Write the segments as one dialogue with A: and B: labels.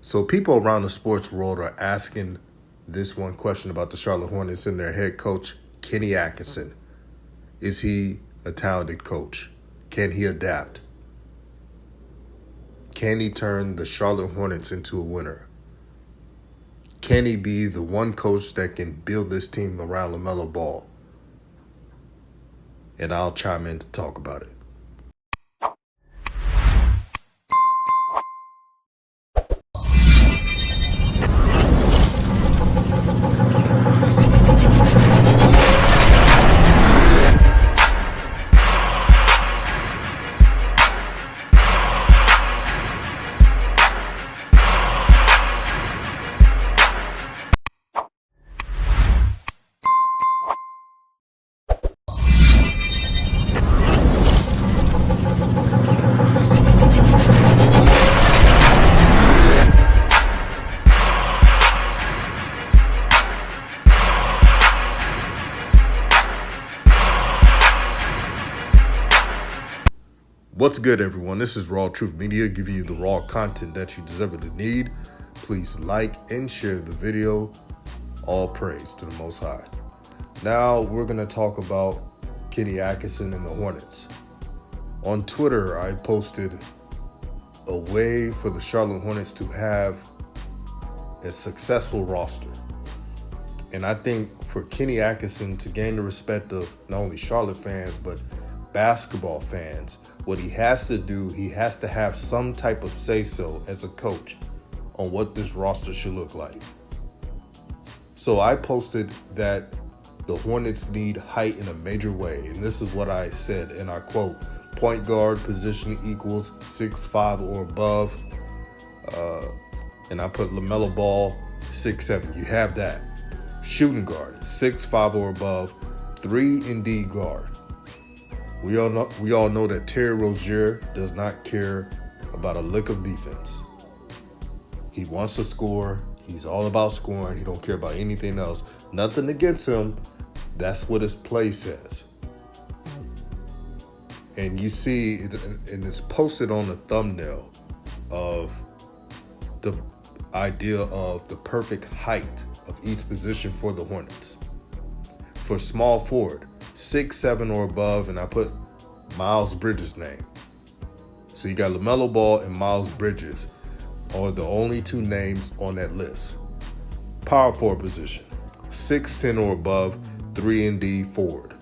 A: So people around the sports world are asking this one question about the Charlotte Hornets and their head coach, Kenny Atkinson. Is he a talented coach? Can he adapt? Can he turn the Charlotte Hornets into a winner? Can he be the one coach that can build this team around LaMelo Ball? And I'll chime in to talk about it. What's good, everyone? This is RawTruth Media, giving you the raw content that you deservedly need. Please like and share the video. All praise to the Most High. Now we're going to talk about Kenny Atkinson and the Hornets. On Twitter, I posted a way for the Charlotte Hornets to have a successful roster. And I think for Kenny Atkinson to gain the respect of not only Charlotte fans, but basketball fans, what he has to do, he has to have some type of say-so as a coach on what this roster should look like. So I posted that the Hornets need height in a major way. And this is what I said, and I quote, point guard position equals 6'5" or above. And I put LaMelo Ball 6'7". You have that. Shooting guard, 6'5" or above. 3-and-D guard. We all know that Terry Rozier does not care about a lick of defense. He wants to score. He's all about scoring. He don't care about anything else. Nothing against him. That's what his play says. And you see, and it's posted on the thumbnail of the idea of the perfect height of each position for the Hornets. For small forward, 6'7" or above, and I put Miles Bridges' name. So you got LaMelo Ball and Miles Bridges are the only two names on that list. Power forward position, 6'10" or above, 3-and-D forward.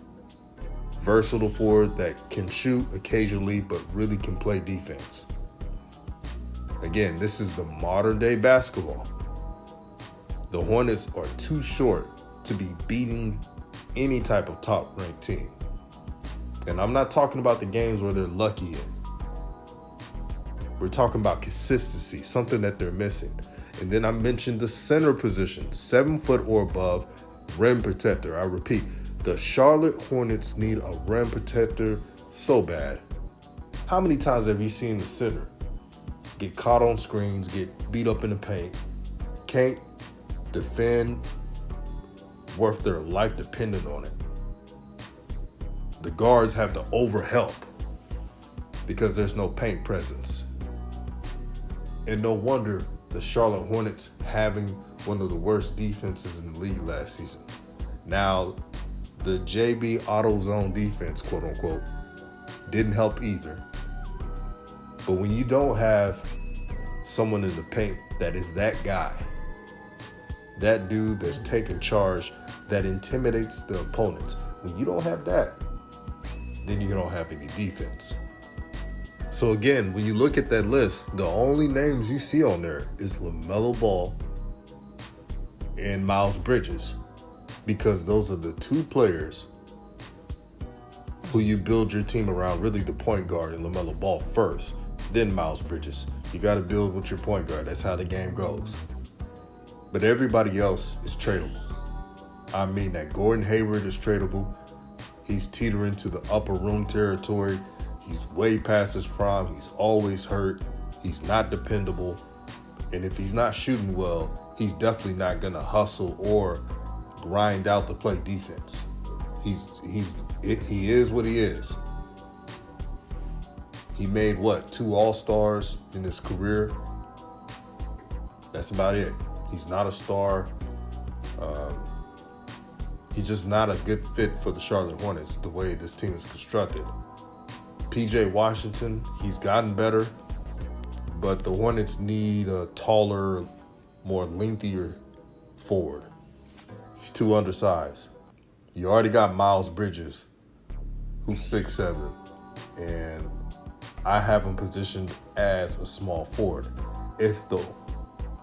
A: Versatile forward that can shoot occasionally but really can play defense. Again, this is the modern day basketball. The Hornets are too short to be beating any type of top-ranked team. And I'm not talking about the games where they're lucky in. We're talking about consistency, something that they're missing. And then I mentioned the center position, 7 foot or above, rim protector. I repeat, the Charlotte Hornets need a rim protector so bad. How many times have you seen the center get caught on screens, get beat up in the paint, can't defend worth their life dependent on it? The guards have to overhelp because there's no paint presence. And no wonder the Charlotte Hornets having one of the worst defenses in the league last season. Now, the JB auto zone defense, quote unquote, didn't help either. But when you don't have someone in the paint that is that guy, that dude that's taking charge, that intimidates the opponent, when you don't have that, then you don't have any defense. So again, when you look at that list, the only names you see on there is LaMelo Ball and Miles Bridges, because those are the two players who you build your team around, really the point guard and LaMelo Ball first, then Miles Bridges. You got to build with your point guard. That's how the game goes. But everybody else is tradable. I mean, that Gordon Hayward is tradable. He's teetering to the upper room territory. He's way past his prime. He's always hurt. He's not dependable. And if he's not shooting well, he's definitely not going to hustle or grind out to play defense. He is what he is. He made 2 All-Stars in his career. That's about it. He's not a star. He's just not a good fit for the Charlotte Hornets the way this team is constructed. PJ Washington, he's gotten better, but the Hornets need a taller, more lengthier forward. He's too undersized. You already got Miles Bridges, who's 6'7", and I have him positioned as a small forward. If the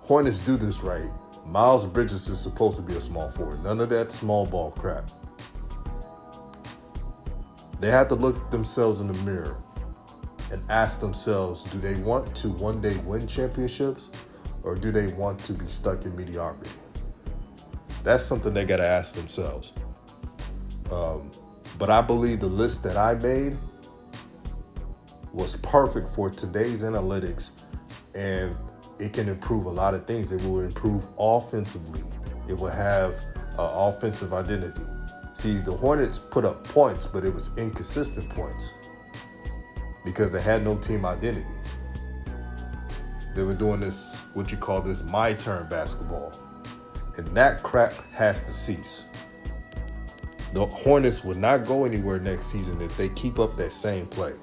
A: Hornets do this right, Miles Bridges is supposed to be a small forward. None of that small ball crap. They have to look themselves in the mirror and ask themselves, do they want to one day win championships, or do they want to be stuck in mediocrity? That's something they got to ask themselves. But I believe the list that I made was perfect for today's analytics, and it can improve a lot of things. It will improve offensively. It will have offensive identity. See, the Hornets put up points, but it was inconsistent points because they had no team identity. They were doing this, what you call this, my turn basketball. And that crap has to cease. The Hornets will not go anywhere next season if they keep up that same play.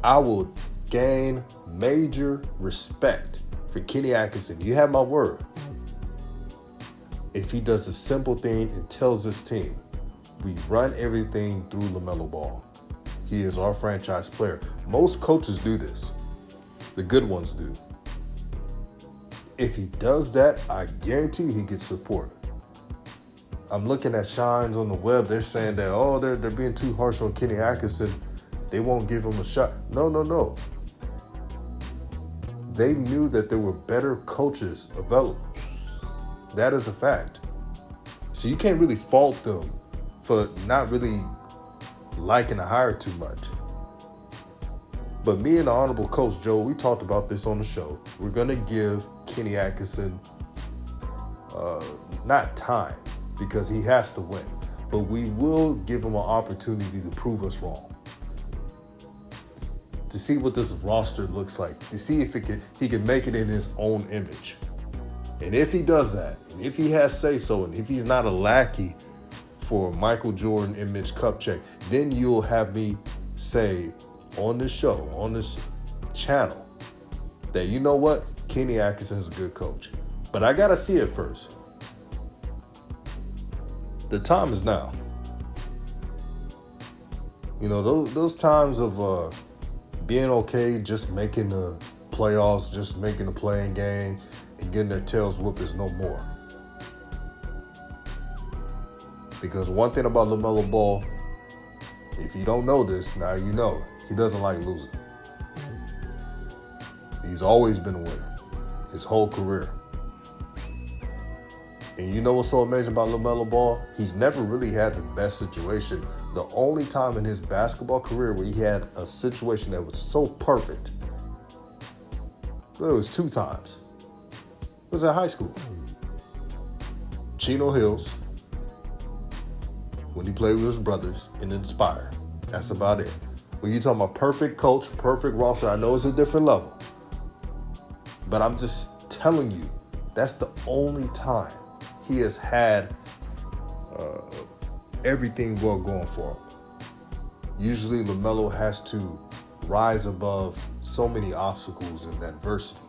A: I will gain major respect for Kenny Atkinson. You have my word. If he does a simple thing and tells this team, we run everything through LaMelo Ball. He is our franchise player. Most coaches do this. The good ones do. If he does that, I guarantee he gets support. I'm looking at shines on the web. They're saying that, they're being too harsh on Kenny Atkinson. They won't give him a shot. No. They knew that there were better coaches available. That is a fact. So you can't really fault them for not really liking the hire too much. But me and the Honorable Coach Joe, we talked about this on the show. We're going to give Kenny Atkinson not time, because he has to win, but we will give him an opportunity to prove us wrong. To see what this roster looks like, to see if he can make it in his own image. And if he does that, and if he has say-so, and if he's not a lackey for Michael Jordan image cup check, then you'll have me say on this show, on this channel, that you know what? Kenny Atkinson is a good coach. But I got to see it first. The time is now. You know, those times of being okay, just making the playoffs, just making the playing game, and getting their tails whooped is no more. Because one thing about LaMelo Ball, if you don't know this, now you know, he doesn't like losing. He's always been a winner, his whole career. And you know what's so amazing about LaMelo Ball? He's never really had the best situation. The only time in his basketball career where he had a situation that was so perfect, well, it was 2 times. It was at high school. Chino Hills, when he played with his brothers, and Inspire. That's about it. When you're talking about perfect coach, perfect roster, I know it's a different level. But I'm just telling you, that's the only time he has had everything well going for him. Usually LaMelo has to rise above so many obstacles and adversity.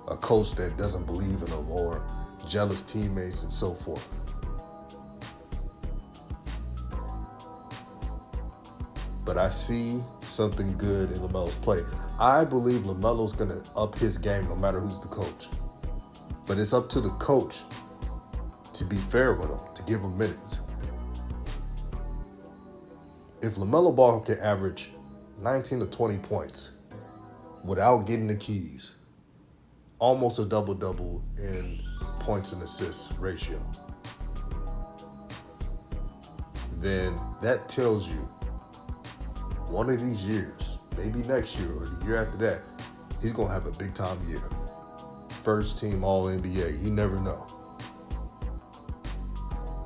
A: A coach that doesn't believe in him, or jealous teammates and so forth. But I see something good in LaMelo's play. I believe LaMelo's going to up his game no matter who's the coach. But it's up to the coach to be fair with him, to give him minutes. If LaMelo Ball can average 19 to 20 points without getting the keys, almost a double-double in points and assists ratio, then that tells you one of these years, maybe next year or the year after that, he's going to have a big-time year. First team All-NBA, you never know.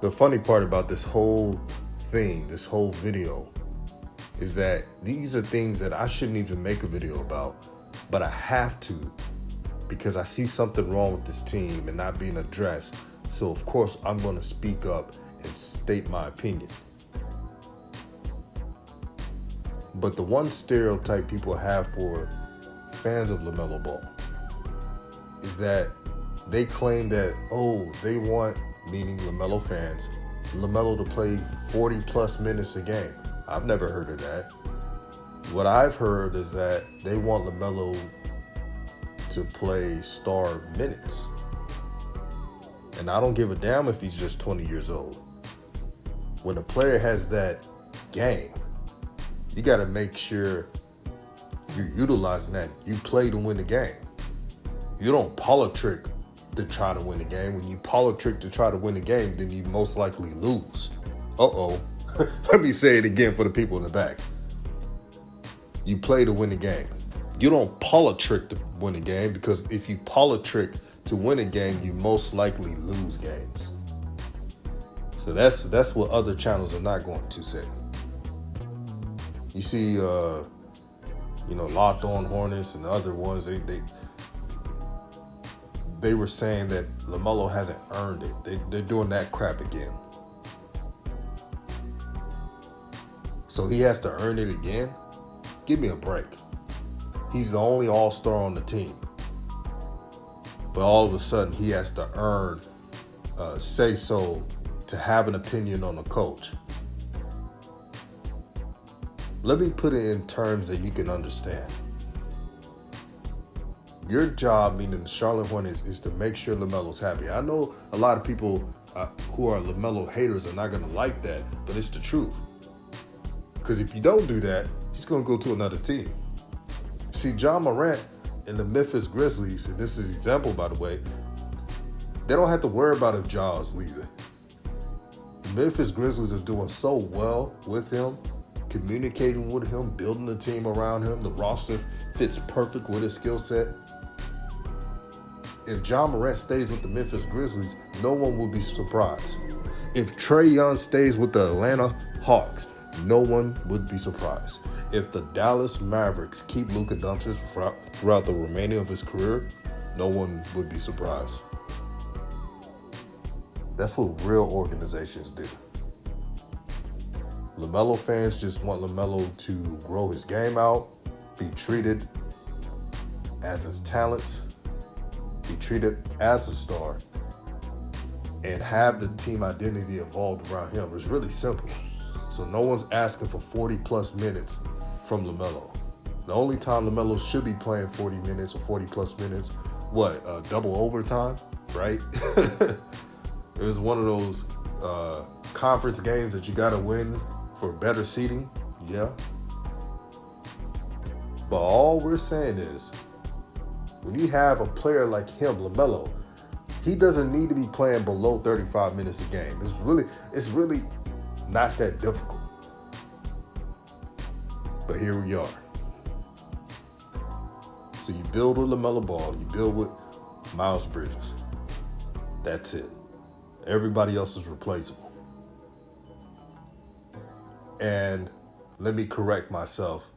A: The funny part about this whole thing, this whole video, is that these are things that I shouldn't even make a video about. but I have to because I see something wrong with this team and not being addressed. So of course I'm going to speak up and state my opinion. But the one stereotype people have for fans of LaMelo Ball is that they claim that, they want, meaning LaMelo fans, LaMelo to play 40 plus minutes a game. I've never heard of that. What I've heard is that they want LaMelo to play star minutes. And I don't give a damn if he's just 20 years old. When a player has that game, you got to make sure you're utilizing that. You play to win the game. You don't politrick to try to win the game. When you politrick to try to win the game, then you most likely lose. Let me say it again for the people in the back. You play to win the game. You don't politrick to win a game, because if you politrick to win a game, you most likely lose games. So that's what other channels are not going to say. You see, Locked On Hornets and the other ones, they were saying that LaMelo hasn't earned it. They're doing that crap again. So he has to earn it again? Give me a break. He's the only all-star on the team. But all of a sudden, he has to earn say-so to have an opinion on a coach. Let me put it in terms that you can understand. Your job, meaning the Charlotte Hornets, is to make sure LaMelo's happy. I know a lot of people who are LaMelo haters are not going to like that, but it's the truth. Because if you don't do that, he's going to go to another team. See, John Morant and the Memphis Grizzlies, and this is an example, by the way, they don't have to worry about if Ja's leaving. The Memphis Grizzlies are doing so well with him, communicating with him, building the team around him. The roster fits perfect with his skill set. If John Morant stays with the Memphis Grizzlies, no one will be surprised. If Trae Young stays with the Atlanta Hawks, no one would be surprised. If the Dallas Mavericks keep Luka Doncic throughout the remaining of his career, no one would be surprised. That's what real organizations do. LaMelo fans just want LaMelo to grow his game out, be treated as his talents, be treated as a star, and have the team identity evolved around him. It's really simple. So no one's asking for 40 plus minutes from LaMelo. The only time LaMelo should be playing 40 minutes or 40 plus minutes, double overtime, right? It was one of those conference games that you got to win for better seating, yeah. But all we're saying is, when you have a player like him, LaMelo, he doesn't need to be playing below 35 minutes a game. It's really not that difficult. But here we are. So you build with LaMelo Ball, you build with Miles Bridges. That's it. Everybody else is replaceable. And let me correct myself.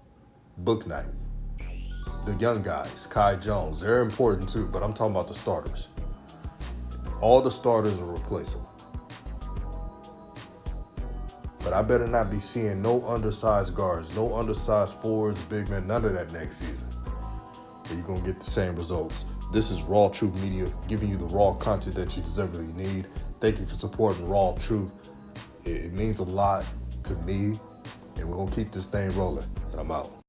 A: Book night. The young guys, Kai Jones, they're important too, but I'm talking about the starters. All the starters are replaceable. But I better not be seeing no undersized guards, no undersized forwards, big men, none of that next season. Or you're going to get the same results. This is RawTruth Media, giving you the raw content that you deservedly need. Thank you for supporting RawTruth. It means a lot to me, and we're going to keep this thing rolling. And I'm out.